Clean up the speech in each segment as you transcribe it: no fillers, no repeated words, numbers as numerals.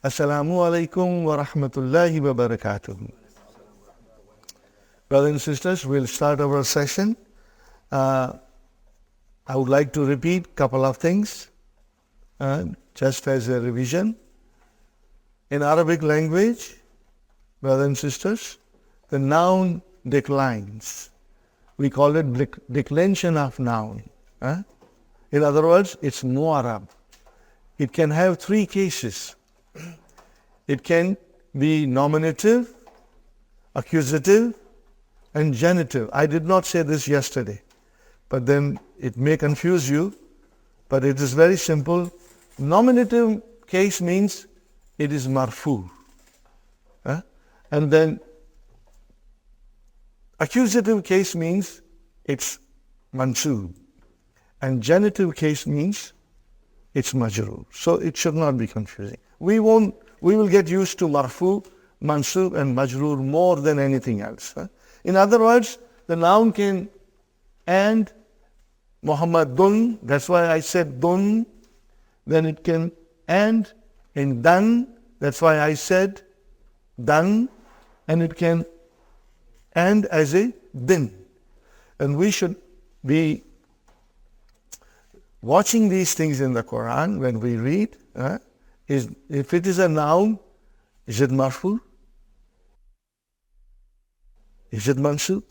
Assalamu alaikum wa rahmatullahi wa barakatuh. Brothers and sisters, we'll start our session. I would like to repeat a couple of things, just as a revision. In Arabic language, brothers and sisters, the noun declines. We call it declension of noun. In other words, it's mu'arab. It can have three cases. It can be nominative, accusative, and genitive. I did not say this yesterday, but then it may confuse you, but it is very simple. Nominative case means it is marfu. And then accusative case means it's mansub. And genitive case means it's majroor. So it should not be confusing. We will get used to marfu, mansub, and majroor more than anything else. In other words, the noun can end Muhammadun, that's why I said dun. Then it can end in dan, that's why I said dan. And it can end as a din. And we should be watching these things in the Quran when we read. If it is a noun, is it marfu? Is it mansub?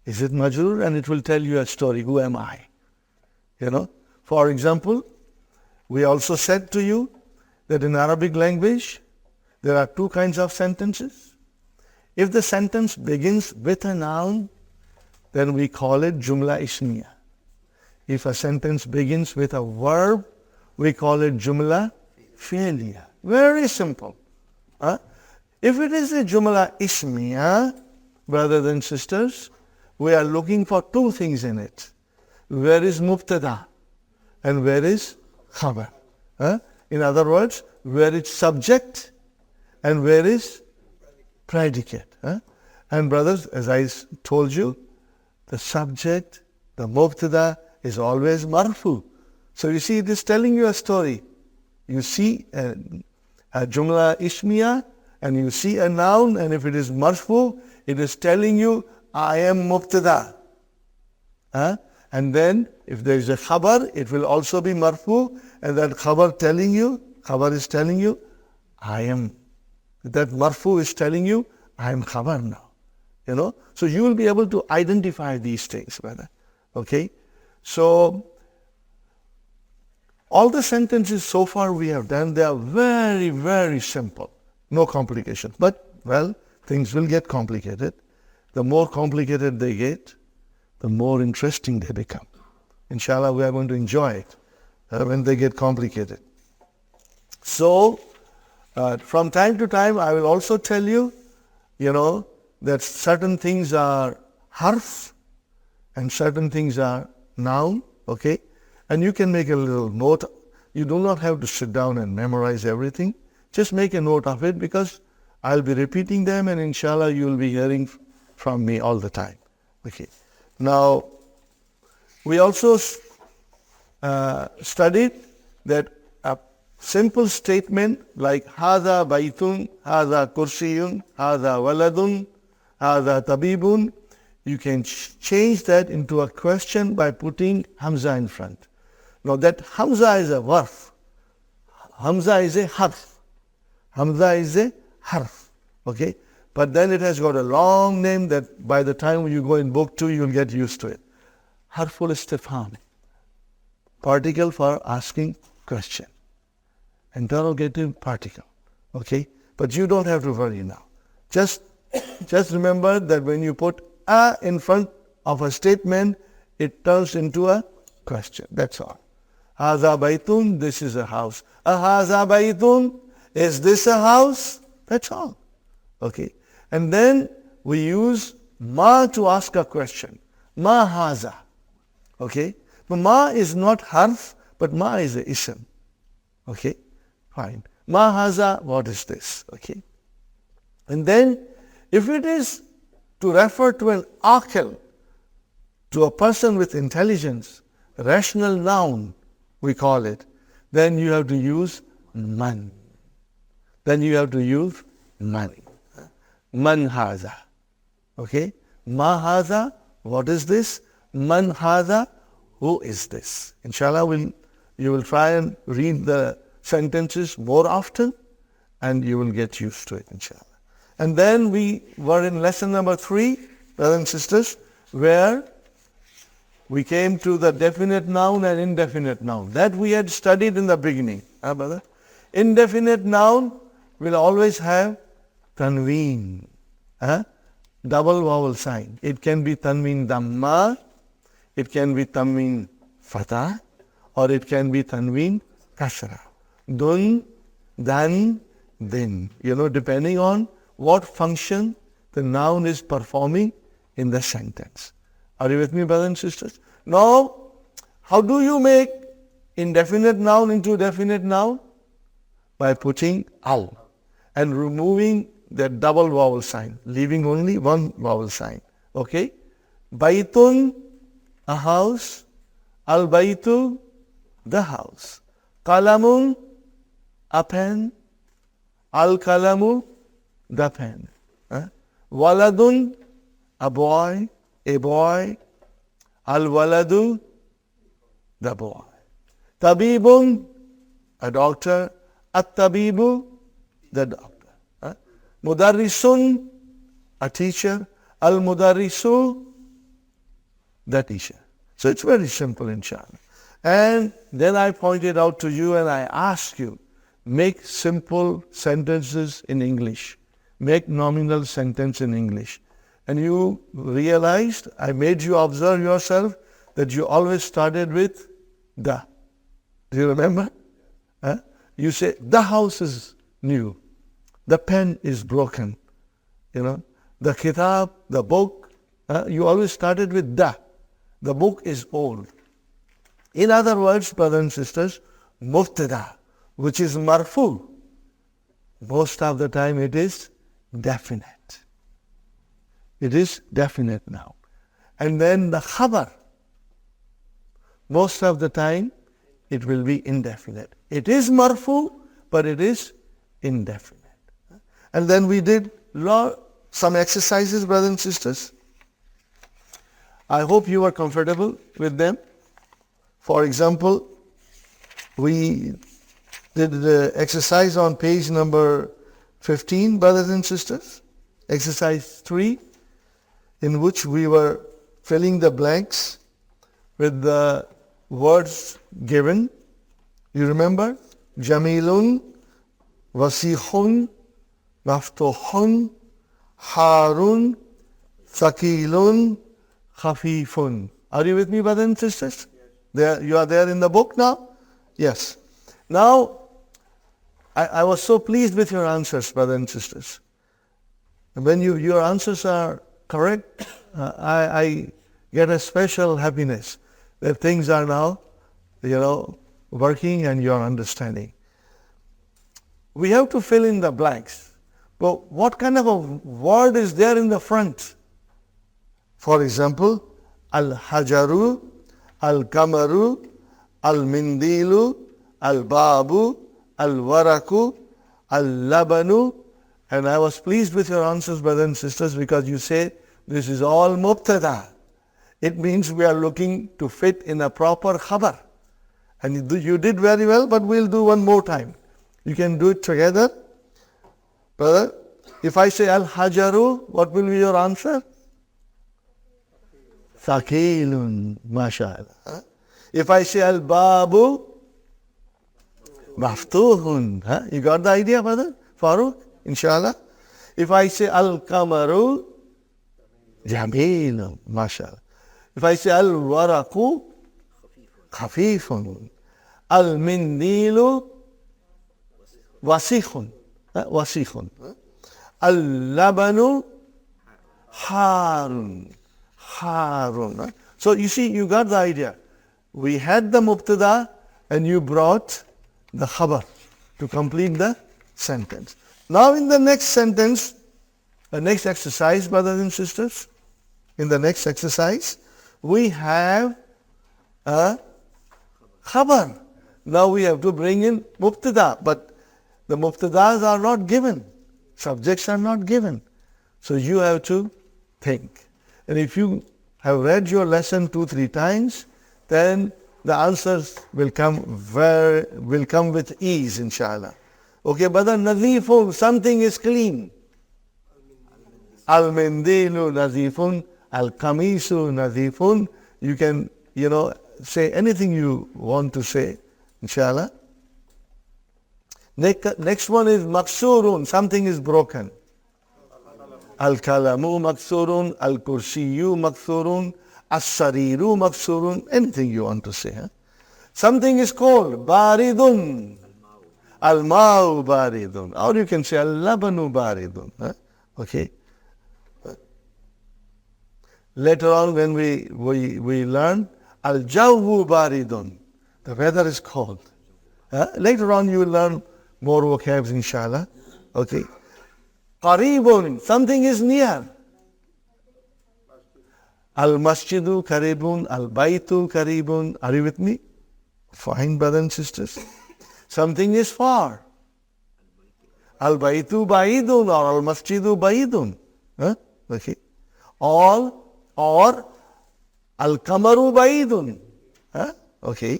Is it majroor? And it will tell you a story. Who am I? For example, we also said to you that in Arabic language, there are two kinds of sentences. If the sentence begins with a noun, then we call it jumla ismiya. If a sentence begins with a verb, we call it jumla fi'liya. Very simple. If it is a jumla ismiya, brothers and sisters, we are looking for two things in it. Where is mubtada and where is khabar? In other words, where is subject and where is predicate. And brothers, as I told you, the subject, the mubtada, is always marfu. So you see, it is telling you a story. You see a jumla ismiya and you see a noun, and if it is marfu, it is telling you, I am mubtada. And then if there is a khabar, it will also be marfu, and that khabar is telling you, I am. That marfu is telling you, I am khabar now. So you will be able to identify these things, brother. Okay? So all the sentences so far we have done, they are very, very simple. No complications. But, well, things will get complicated. The more complicated they get, the more interesting they become. Inshallah, we are going to enjoy it when they get complicated. So, from time to time, I will also tell you, that certain things are harf and certain things are noun, okay? And you can make a little note. You do not have to sit down and memorize everything. Just make a note of it, because I'll be repeating them, and inshallah you will be hearing from me all the time. Okay. Now, we also studied that a simple statement like hadha baytun, hadha kursiyun, hadha waladun, hadha tabibun, you can change that into a question by putting hamza in front. Now that hamza is a warf. Hamza is a harf. Hamza is a harf. Okay? But then it has got a long name that by the time you go in book 2, you'll get used to it. Harful istifham. Particle for asking question. Interrogative particle. Okay? But you don't have to worry now. Just remember that when you put a in front of a statement, it turns into a question. That's all. Haza baytun, this is a house. Haza baytun, is this a house? That's all. Okay. And then we use ma to ask a question. Ma haza. Okay. But ma is not harf, but ma is a ism. Okay. Fine. Ma haza, what is this? Okay. And then if it is to refer to an aqil, to a person with intelligence, rational noun, we call it, then you have to use man. Then you have to use man. Man haza. Okay? Ma haza, what is this? Man haza, who is this? Inshallah, you will try and read the sentences more often and you will get used to it, inshallah. And then we were in lesson number 3, brothers and sisters, where we came to the definite noun and indefinite noun. That we had studied in the beginning. Brother? Indefinite noun will always have tanween. Double vowel sign. It can be tanween dhamma, it can be tanween fatah, or it can be tanween kasra. Dun, dan, din. Depending on what function the noun is performing in the sentence. Are you with me, brothers and sisters? Now, how do you make indefinite noun into definite noun? By putting al and removing that double vowel sign, leaving only one vowel sign. Okay? Baitun, a house. Al-baitu, the house. Kalamun, a pen. Al-kalamu, the pen. Waladun, a boy. Al-waladu, the boy. Tabibun, a doctor. At-tabibu, the doctor. Mudarrisun, a teacher. Al-mudarrisu, the teacher. So it's very simple, inshallah. And then I pointed out to you and I asked you, make simple sentences in English. Make nominal sentence in English. And you realized, I made you observe yourself, that you always started with the. Do you remember? You say, the house is new. The pen is broken. The kitab, the book, you always started with the. The book is old. In other words, brothers and sisters, mubtada, which is marfu, most of the time it is definite. It is definite now. And then the khabar, most of the time it will be indefinite. It is marfu, but it is indefinite. And then we did some exercises, brothers and sisters. I hope you are comfortable with them. For example, we did the exercise on page number 15, brothers and sisters. Exercise 3, in which we were filling the blanks with the words given. You remember? Jamilun, Wasihun, Maftuhun, Harun, Thakilun, Khafifun. Are you with me, brothers and sisters? You are there in the book now? Yes. Now, I was so pleased with your answers, brothers and sisters. When your answers are correct, I get a special happiness that things are now, working and you are understanding. We have to fill in the blanks. But what kind of a word is there in the front? For example, al-hajaru, al-kamaru, al-mindilu, al-babu, al-waraku, al-labanu. And I was pleased with your answers, brothers and sisters, because you say this is all mubtada. It means we are looking to fit in a proper khabar. And you did very well, but we'll do one more time. You can do it together. Brother, if I say al-hajaru, what will be your answer? Thaqilun, mashallah. If I say al-babu, maftuhun. You got the idea, brother? Farooq, inshallah. If I say al-kamaru, jamilun, mashallah. If I say al-waraku, khafifun. Al-mindilu, wasikhun. Wasikhun. Al-labanu, harun. Harun. So you see, you got the idea. We had the mubtada and you brought the khabar to complete the sentence. Now in the next sentence, the next exercise, brothers and sisters, in the next exercise, we have a khabar. Now we have to bring in mubtada, but The mubtadas are not given. Subjects are not given. So you have to think. And if you have read your lesson 2-3 times, then the answers will come with ease, inshallah. Okay, but the nadifun, something is clean. Al-mindilu nadifun, al-kamisu nadifun. You can, say anything you want to say, inshallah. Next one is maksurun, something is broken. Al-kalamu maksurun, al-kursiyu maksurun, as-sariru maksurun, anything you want to say. Huh? Something is cold, baridun, al-ma'u baridun. Or you can say al-labanu baridun. Huh? Okay. Later on when we learn al-jawwu baridun, the weather is cold. Later on you will learn more vocabs, inshallah. Okay. Qaribun, something is near. Al-masjidu karibun, al-baytu karibun. Are you with me? Fine, brothers and sisters. Something is far. Al-baytu baidun or al-masjidu baidun. Okay. Or al-kamaru baidun. Okay.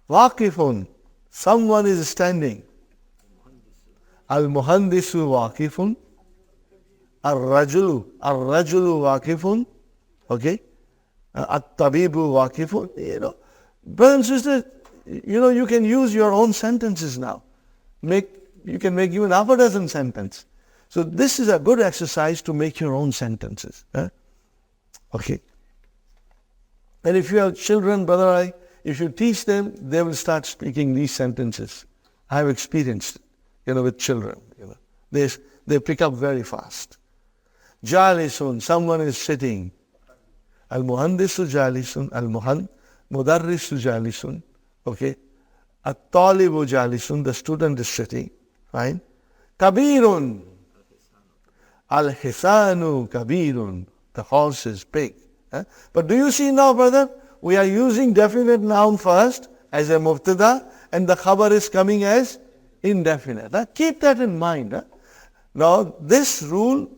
Waqifun, someone is standing. Al-muhandisu waqifun. Al-rajulu waqifun. Okay. At-tabibu waqifun. Brothers and sisters, you can use your own sentences now. You can make even half a dozen sentences. So this is a good exercise to make your own sentences. Okay. And if you have children, brother, if you teach them, they will start speaking these sentences. I have experienced it, with children. They pick up very fast. Jalisun, someone is sitting. Al-muhandisu jalisun, mudarrisu jalisun. Okay. At-talibu jalisun, the student is sitting. Fine. Kabirun. Al-hisanu kabirun, the horse is big. But do you see now, brother? We are using definite noun first as a mubtada, and the khabar is coming as indefinite. Keep that in mind. Now, this rule,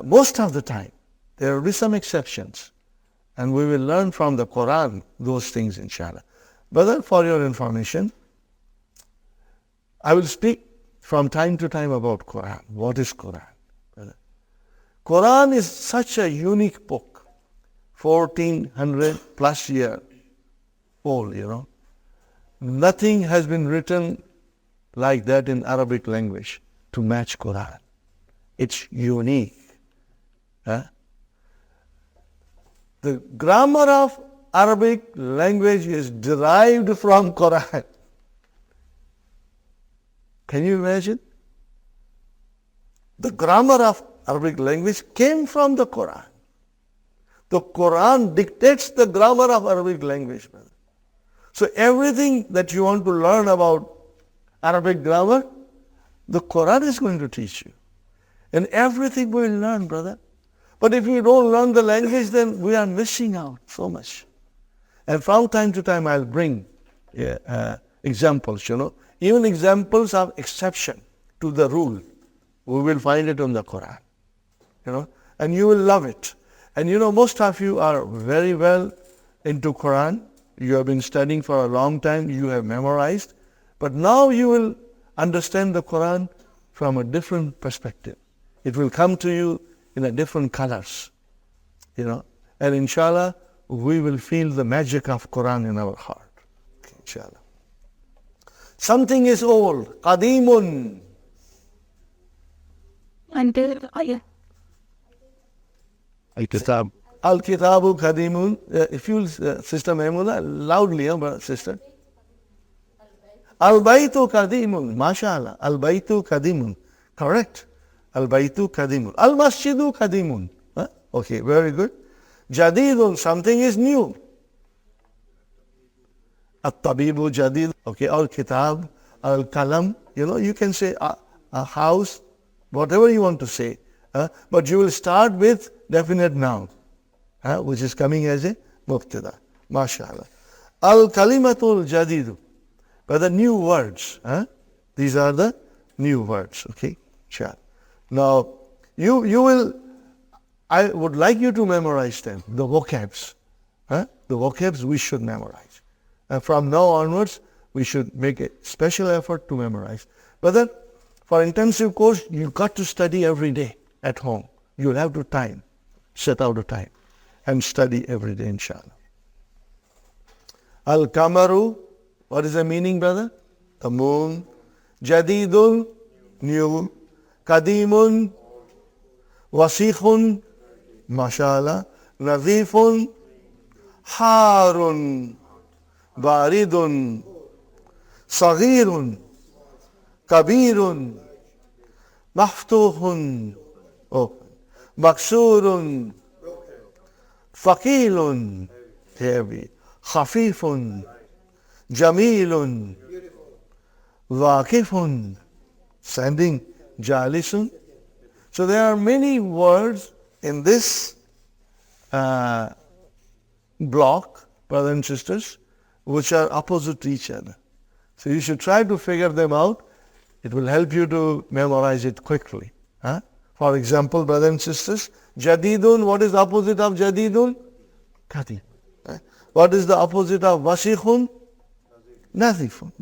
most of the time, there will be some exceptions, and we will learn from the Quran those things, inshallah. Brother, for your information, I will speak from time to time about Quran. What is Quran? Quran is such a unique book, 1400 plus year old, Nothing has been written like that in Arabic language to match Quran. It's unique. The grammar of Arabic language is derived from Quran. Can you imagine? The grammar of Arabic language came from the Quran. The Quran dictates the grammar of Arabic language. So everything that you want to learn about Arabic grammar, the Quran is going to teach you. And everything we will learn, brother. But if we don't learn the language, then we are missing out so much. And from time to time I'll bring examples, Even examples of exception to the rule. We will find it on the Quran. And you will love it. And most of you are very well into Quran. You have been studying for a long time. You have memorized. But now you will understand the Quran from a different perspective. It will come to you in a different colors. And inshallah, we will feel the magic of Quran in our heart. Okay, inshallah. Something is old. Qadimun. Al-Kitab. Al-Kitabu Qadimun. If you, Sister Maimuna, loudly, sister. Al-Baytu Qadimun. MashaAllah. Al-Baytu Qadimun. Correct. Al-Baytu Qadimun. Al-Masjidu Qadimun. Okay, very good. Jadidun, something is new. At-Tabibu Jadid. Okay, Al-Kitab, Al-Kalam. You can say a house, whatever you want to say. But you will start with definite noun, which is coming as a mubtada. MashaAllah. Al-Kalimatul Jadidu. But the new words, these are the new words, okay? Sure. Now, I would like you to memorize them, the vocabs. The vocabs we should memorize. And from now onwards, we should make a special effort to memorize. But then, for intensive course, you got to study every day at home. You'll have to set out a time and study every day, inshallah. Al-Kamaru, what is the meaning, brother? The moon. Jadidun, new. Kadimun, wasikhun, mashallah. Nazifun, harun, baridun, saghirun, kabirun, maftuhun, maksurun, thaqilun, heavy, khafifun, jamilun, waqifun, standing, jalisun. So there are many words in this block, brothers and sisters, which are opposite to each other. So you should try to figure them out. It will help you to memorize it quickly. For example, brothers and sisters, jadidun, what is the opposite of jadidun? Qadim. What is the opposite of wasikhun? Nazifun.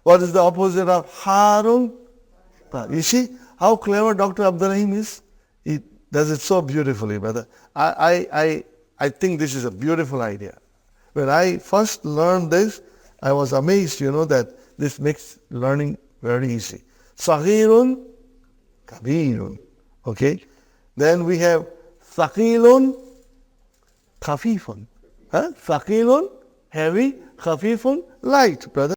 What is the opposite of harun? You see how clever Dr. Abdurrahim is? He does it so beautifully, brother. I think this is a beautiful idea. When I first learned this, I was amazed, that this makes learning very easy. Saghirun, kabirun. Okay? Then we have thaqilun, khafifun. Thaqilun, heavy, khafifun, light, brother.